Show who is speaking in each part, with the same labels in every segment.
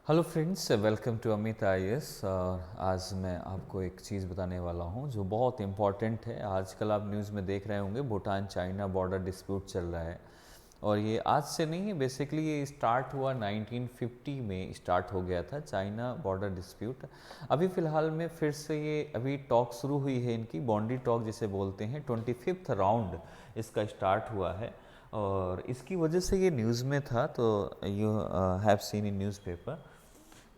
Speaker 1: Hello friends, welcome to Amit IAS. आज मैं आपको एक चीज़ बताने वाला हूं जो बहुत इम्पॉर्टेंट है। आजकल आप न्यूज़ में देख रहे होंगे भूटान चाइना बॉर्डर डिस्प्यूट चल रहा है और ये आज से नहीं है। बेसिकली ये स्टार्ट हुआ 1950 में स्टार्ट हो गया था चाइना बॉर्डर डिस्प्यूट। अभी फ़िलहाल में फिर से ये अभी टॉक शुरू हुई है, इनकी बॉन्डी टॉक जिसे बोलते हैं। 25th राउंड इसका स्टार्ट हुआ है और इसकी वजह से ये न्यूज़ में था, तो you have seen in newspaper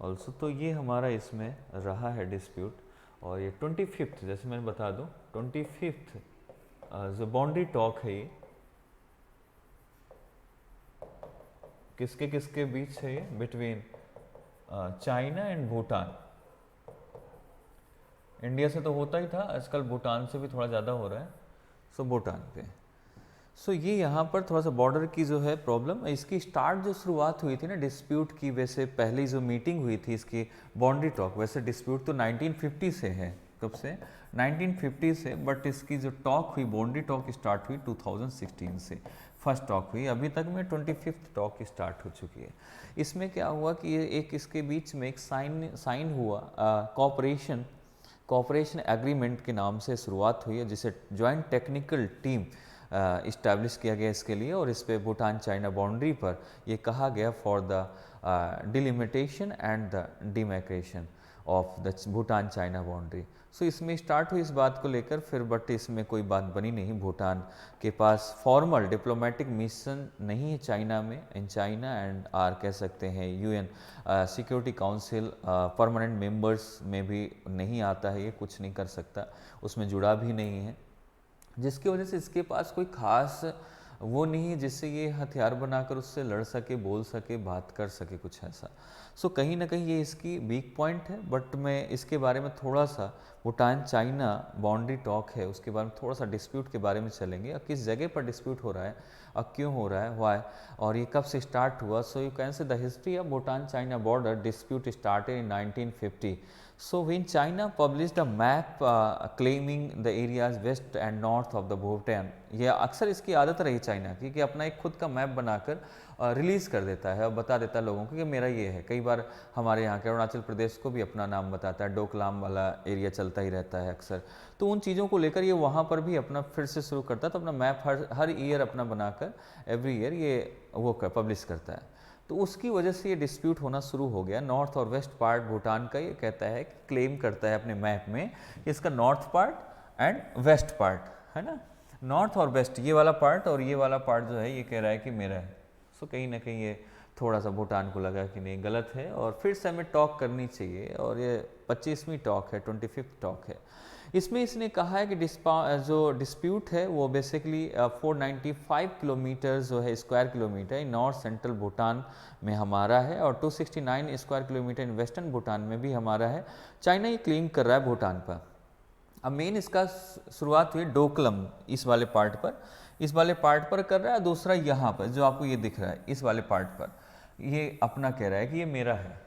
Speaker 1: also. तो ये हमारा इसमें रहा है डिस्प्यूट और ये 25th, जैसे मैंने बता दूं 25th जो बाउंड्री टॉक है ये किसके किसके बीच है, ये between China and Bhutan. India से तो होता ही था, आजकल भूटान से भी थोड़ा ज़्यादा हो रहा है, सो भूटान पे। सो ये यहाँ पर थोड़ा सा बॉर्डर की जो है प्रॉब्लम, इसकी स्टार्ट जो शुरुआत हुई थी ना डिस्प्यूट की, वैसे पहली जो मीटिंग हुई थी इसकी बाउंड्री टॉक, वैसे डिस्प्यूट तो 1950 से है। कब से? 1950 से, बट इसकी जो टॉक हुई बाउंड्री टॉक स्टार्ट हुई 2016 से। फर्स्ट टॉक हुई, अभी तक में 25th टॉक स्टार्ट हो चुकी है। इसमें क्या हुआ कि ये एक इसके बीच में एक साइन हुआ कॉपरेशन एग्रीमेंट के नाम से शुरुआत हुई है, जिसे जॉइंट टेक्निकल टीम इस्टेब्लिश किया गया इसके लिए। और इस पे भूटान चाइना बाउंड्री पर ये कहा गया for the delimitation and the demarcation of the Bhutan China boundary. So इसमें स्टार्ट हुई इस बात को लेकर फिर, बट इसमें कोई बात बनी नहीं। भूटान के पास फॉर्मल डिप्लोमेटिक मिशन नहीं है चाइना में, इन चाइना एंड आर कह सकते हैं UN security council permanent members में भी नहीं आता है, ये कुछ नहीं कर सकता, उसमें जुड़ा भी नहीं है, जिसकी वजह से इसके पास कोई खास वो नहीं है जिससे ये हथियार बनाकर उससे लड़ सके, बोल सके, बात कर सके, कुछ ऐसा। सो कहीं ना कहीं ये इसकी वीक पॉइंट है। बट मैं इसके बारे में थोड़ा सा, भूटान चाइना बाउंड्री टॉक है उसके बारे में थोड़ा सा डिस्प्यूट के बारे में चलेंगे, और किस जगह पर डिस्प्यूट हो रहा है और क्यों हो रहा है, वाई, और ये कब से स्टार्ट हुआ। So you can say the history of Bhutan China border dispute started in 1950. So when China published a map claiming the areas west and north of the Bhutan, ये अक्सर इसकी आदत रही चाइना की कि अपना एक खुद का मैप बनाकर रिलीज़ कर देता है और बता देता है लोगों को कि मेरा ये है। कई बार हमारे यहाँ के अरुणाचल प्रदेश को भी अपना नाम बताता है, डोकलाम वाला एरिया चलता ही रहता है अक्सर। तो उन चीज़ों को लेकर ये वहाँ पर भी अपना फिर से शुरू करता है, तो अपना मैप हर ईयर अपना बनाकर एवरी ईयर ये वो पब्लिश करता है। तो उसकी वजह से ये डिस्प्यूट होना शुरू हो गया। नॉर्थ और वेस्ट पार्ट भूटान का ये कहता है कि क्लेम करता है अपने मैप में कि इसका north part and west part है ना, नॉर्थ और वेस्ट ये वाला पार्ट, और ये वाला पार्ट जो है ये कह रहा है कि मेरा है। सो कहीं ना कहीं ये थोड़ा सा भूटान को लगा कि नहीं, गलत है और फिर से हमें टॉक करनी चाहिए। और ये 25वीं टॉक है, 25th टॉक है। इसमें इसने कहा है कि जो डिस्प्यूट है वो बेसिकली 495 किलोमीटर जो है square kilometre north central Bhutan में हमारा है, और 269 square kilometre in western Bhutan में भी हमारा है। चाइना ये क्लेम कर रहा है भूटान पर। अब मेन इसका शुरुआत हुई डोकलम इस वाले पार्ट पर, इस वाले पार्ट पर कर रहा है। दूसरा यहाँ पर जो आपको ये दिख रहा है इस वाले पार्ट पर ये अपना कह रहा है कि ये मेरा है,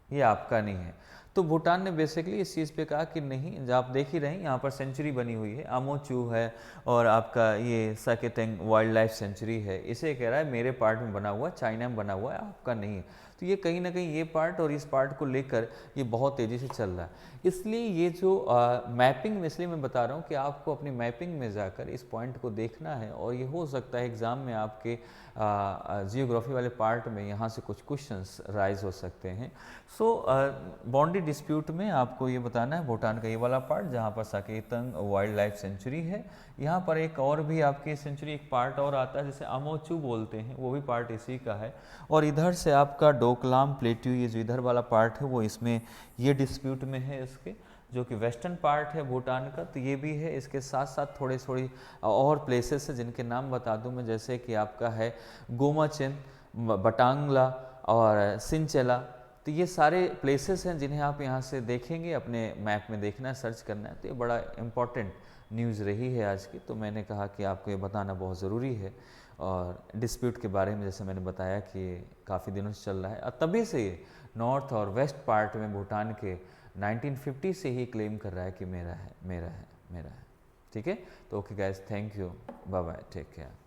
Speaker 1: ये आपका नहीं है। तो भूटान ने बेसिकली इस चीज़ पे कहा कि नहीं, जब आप देख ही रहे हैं यहाँ पर सेंचुरी बनी हुई है, आमोचू है और आपका ये साकेतेंग वाइल्ड लाइफ सेंचुरी है, इसे कह रहा है मेरे पार्ट में बना हुआ, चाइना में बना हुआ है, आपका नहीं है। तो ये कहीं ना कहीं ये पार्ट और इस पार्ट को लेकर ये बहुत तेज़ी से चल रहा है। इसलिए ये जो मैपिंग में, इसलिए मैं बता रहा हूँ कि आपको अपनी मैपिंग में जाकर इस पॉइंट को देखना है, और ये हो सकता है एग्ज़ाम में आपके जियोग्राफी वाले पार्ट में यहाँ से कुछ क्वेश्चंस राइज हो सकते हैं। सो बाउंड्री डिस्प्यूट में आपको ये बताना है भूटान का ये वाला पार्ट जहाँ पर साकेतंग वाइल्ड लाइफ सेंचुरी है, यहाँ पर एक और भी आपकी सेंचुरी एक पार्ट और आता है जिसे अमोचू बोलते हैं, वो भी पार्ट इसी का है। और इधर से आपका डोकलाम प्लेट्यू, ये जो इधर वाला पार्ट है वो इसमें ये डिस्प्यूट में है इसके, जो कि वेस्टर्न पार्ट है भूटान का, तो ये भी है। इसके साथ साथ थोड़ी और प्लेसेस है जिनके नाम बता दूं मैं, जैसे कि आपका है गोमाचेन, बटांगला और सिंचेला। तो ये सारे प्लेसेस हैं जिन्हें आप यहाँ से देखेंगे, अपने मैप में देखना है, सर्च करना है। तो ये बड़ा इम्पॉर्टेंट न्यूज़ रही है आज की, तो मैंने कहा कि आपको ये बताना बहुत ज़रूरी है। और डिस्प्यूट के बारे में जैसे मैंने बताया कि काफ़ी दिनों से चल रहा है, और तभी से ये नॉर्थ और वेस्ट पार्ट में भूटान के 1950 से ही क्लेम कर रहा है कि मेरा है, मेरा है, मेरा है। ठीक है, तो okay guys, thank you, bye bye, take care.